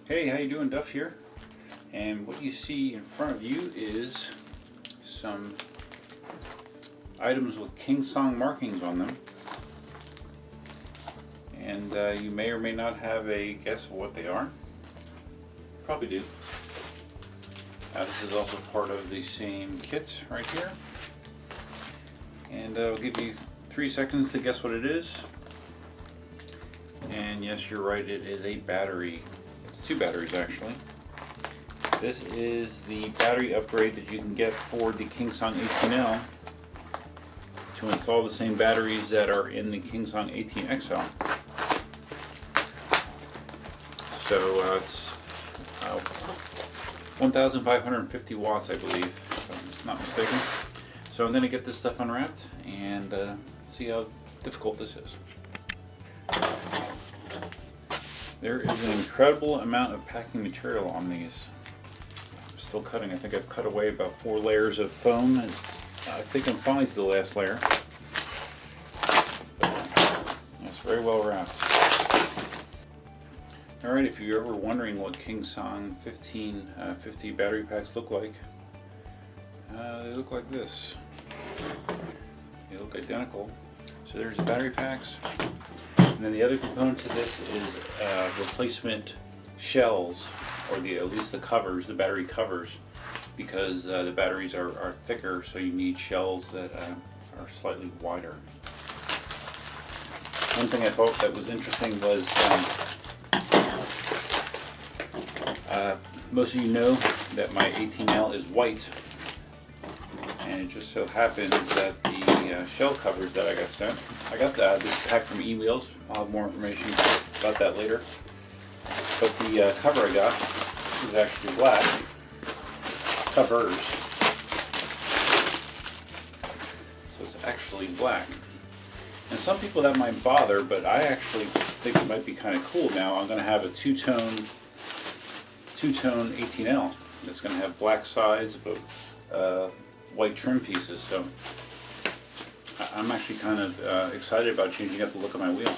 Hey, how you doing? Duff here. And what you see in front of you is some items with KingSong markings on them. And you may or may not have a guess of what they are. Probably do. This is also part of the same kit right here. And I'll give you 3 seconds to guess what it is. And yes, you're right, it is a battery. It's 2 batteries actually. This is the battery upgrade that you can get for the KingSong 18L to install the same batteries that are in the KingSong 18XL. So it's 1,550 watts, I believe, if I'm not mistaken. So I'm going to get this stuff unwrapped and see how difficult this is. There is an incredible amount of packing material on these. I'm still cutting. I think I've cut away about 4 layers of foam, and I think I'm finally to the last layer. It's very well wrapped. Alright, if you're ever wondering what KingSong 1550 battery packs look like, they look like this. They look identical. So there's the battery packs. And then the other component to this is replacement shells, or at least the covers, the battery covers, because the batteries are thicker, so you need shells that are slightly wider. One thing I thought that was interesting was most of you know that my 18L is white, and it just so happens that the shell covers that I got sent, I got this pack from eWheels. I'll have more information about that later. But the cover I got is actually black. Covers. So it's actually black. And some people that might bother, but I actually think it might be kind of cool now. I'm going to have a two-tone 18L. It's going to have black sides but white trim pieces. So I'm actually kind of excited about changing up the look of my wheel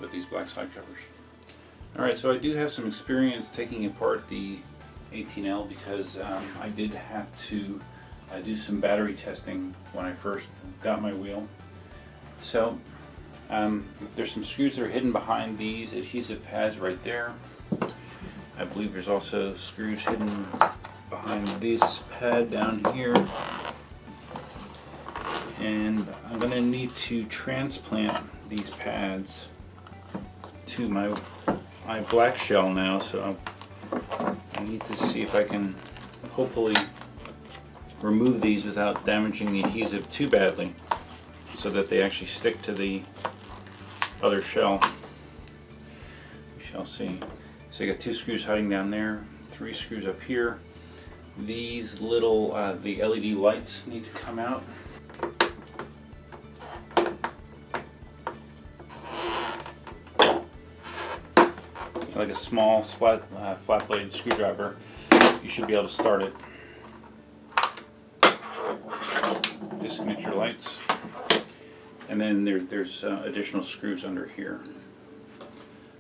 with these black side covers. Alright, so I do have some experience taking apart the 18L because I did have to do some battery testing when I first got my wheel. So there's some screws that are hidden behind these adhesive pads right there. I believe there's also screws hidden behind this pad down here. And I'm going to need to transplant these pads to my black shell now, so I need to see if I can hopefully remove these without damaging the adhesive too badly, so that they actually stick to the other shell. We shall see. So you got 2 screws hiding down there, 3 screws up here. These little the LED lights need to come out. Like a small flat blade screwdriver, you should be able to start it. Disconnect your lights, and then there's additional screws under here.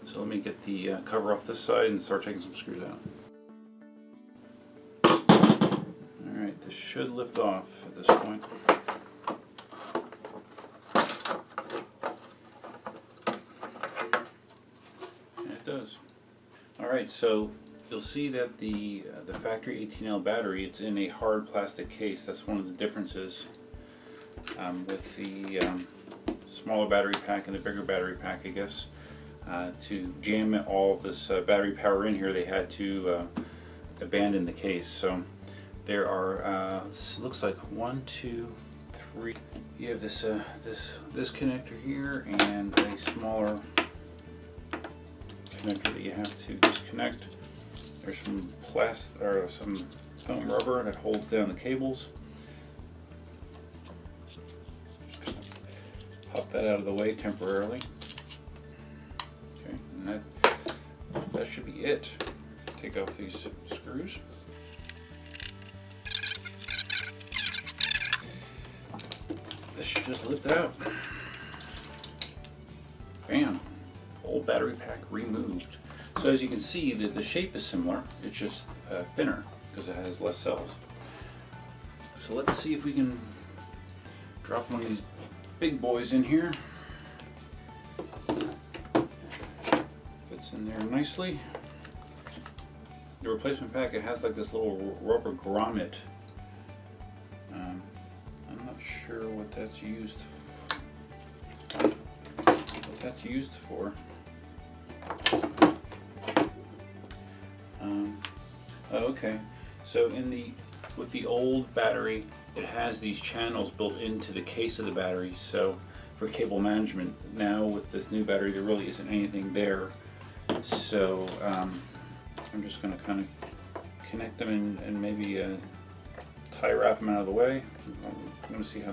So let me get the cover off this side and start taking some screws out. Alright, this should lift off at this point. And it does. Alright, so you'll see that the factory 18L battery, it's in a hard plastic case. That's one of the differences with the smaller battery pack and the bigger battery pack, I guess. To jam all this battery power in here, they had to abandon the case. So there are, looks like 1, 2, 3. You have this this connector here and a smaller connector that you have to disconnect. There's some plastic or some foam rubber that holds down the cables. Just kind of pop that out of the way temporarily. Okay, and that should be it. Take off these screws. This should just lift out. Bam! Old battery pack removed. So So as you can see, the shape is similar, it's just thinner because it has less cells. So let's see if we can drop one of these big boys in here. Fits in there nicely. The replacement packet has like this little rubber grommet. I'm not sure what that's used for. Oh, okay. So with the old battery, it has these channels built into the case of the battery. So for cable management, now with this new battery, there really isn't anything there. So I'm just going to kind of connect them and maybe tie wrap them out of the way. I'm going to see how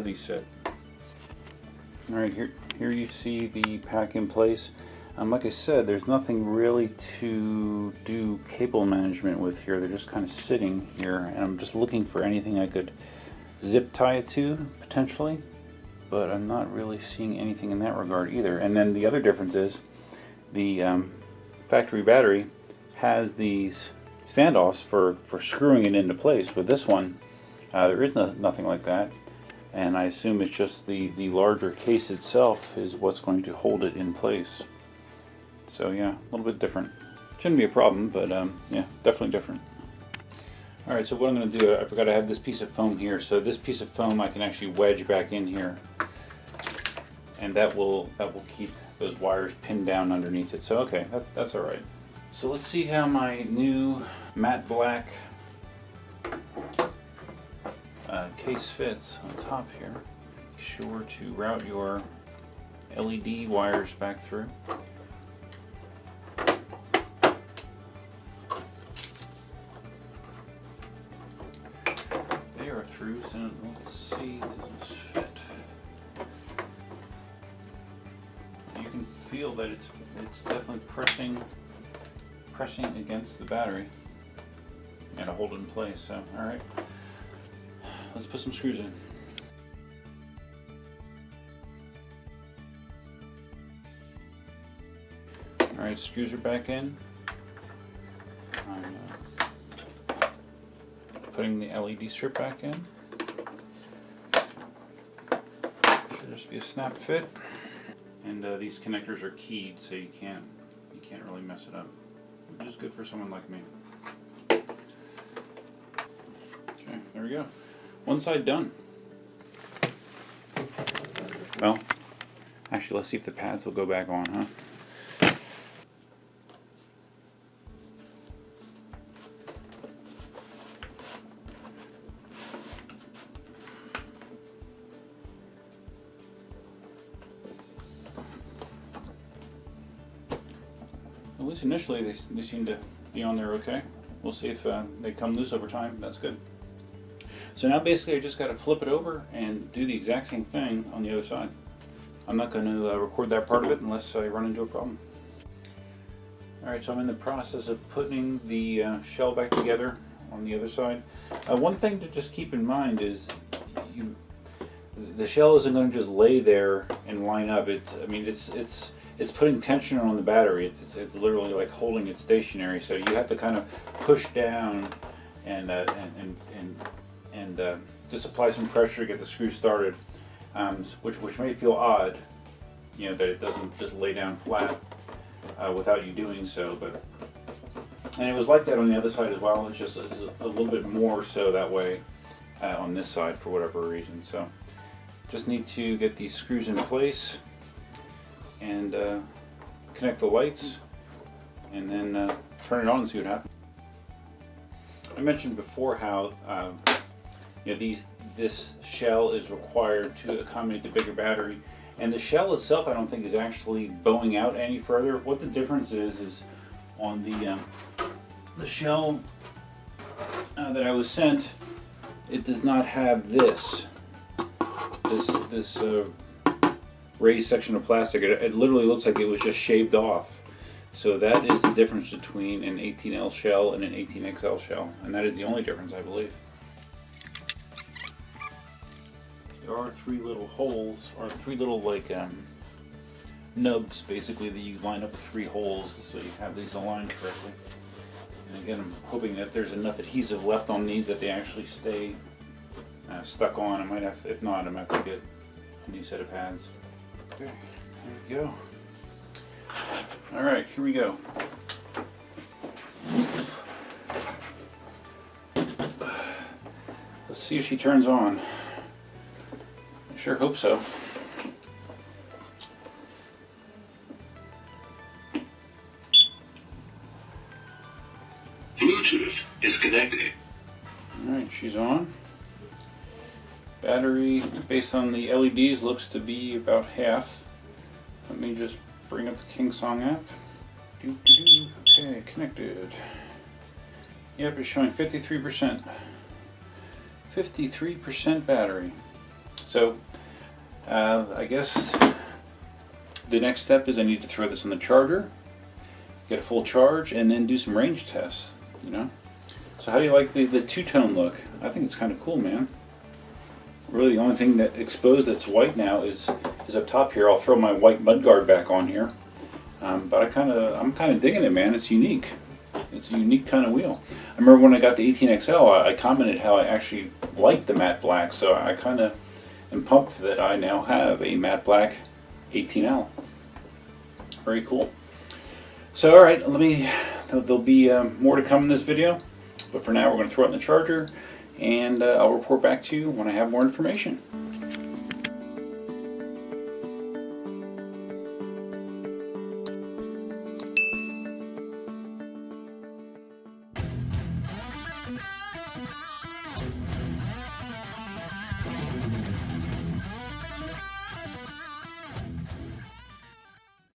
these sit. All right, here you see the pack in place. Like I said, there's nothing really to do cable management with here. They're just kind of sitting here, and I'm just looking for anything I could zip tie it to potentially, but I'm not really seeing anything in that regard either. And then the other difference is the factory battery has these standoffs for screwing it into place. With this one, there is nothing like that, and I assume it's just the larger case itself is what's going to hold it in place. So yeah, a little bit different. Shouldn't be a problem, but yeah, definitely different. All right, so what I'm going to do, I forgot I have this piece of foam here. So this piece of foam I can actually wedge back in here, and that will keep those wires pinned down underneath it. So okay, that's all right. So let's see how my new matte black case fits on top here. Make sure to route your LED wires back through. They are through, so let's see, does this fit? You can feel that it's definitely pressing against the battery and to hold it in place. So all right, let's put some screws in. All right, screws are back in. I'm putting the LED strip back in. Should just be a snap fit, and these connectors are keyed, so you can't really mess it up, which is good for someone like me. Okay, there we go. One side done. Well, actually, let's see if the pads will go back on, huh? At least initially they seem to be on there okay. We'll see if they come loose over time. That's good. So now basically I just got to flip it over and do the exact same thing on the other side. I'm not going to record that part of it unless I run into a problem. Alright, so I'm in the process of putting the shell back together on the other side. One thing to just keep in mind is the shell isn't going to just lay there and line up. It's putting tension on the battery. It's literally like holding it stationary. So you have to kind of push down and just apply some pressure to get the screw started, which may feel odd, you know, that it doesn't just lay down flat without you doing so. And it was like that on the other side as well. It's a little bit more so that way on this side for whatever reason. So just need to get these screws in place and connect the lights, and then turn it on and see what happens. I mentioned before how this shell is required to accommodate the bigger battery, and the shell itself I don't think is actually bowing out any further. What the difference is on the shell that I was sent, it does not have this raised section of plastic. It literally looks like it was just shaved off. So that is the difference between an 18L shell and an 18XL shell, and that is the only difference, I believe. There are three little holes, or three little like nubs basically that you line up with 3 holes so you have these aligned correctly. And again, I'm hoping that there's enough adhesive left on these that they actually stay stuck on. I might have, if not, I might have to get a new set of pads. Okay, there we go. All right, here we go. Let's see if she turns on. I sure hope so. Bluetooth is connected. Alright, she's on. Battery, based on the LEDs, looks to be about half. Let me just bring up the KingSong app. Okay, connected. Yep, it's showing 53%. 53% battery. So, I guess the next step is I need to throw this in the charger, get a full charge, and then do some range tests, you know? So how do you like the two-tone look? I think it's kind of cool, man. Really, the only thing that exposed that's white now is up top here. I'll throw my white mudguard back on here. But I'm kind of digging it, man. It's unique. It's a unique kind of wheel. I remember when I got the 18XL, I commented how I actually liked the matte black, so I kind of am pumped that I now have a matte black 18L. Very cool. So, all right, there'll be more to come in this video, but for now we're going to throw it in the charger, and I'll report back to you when I have more information.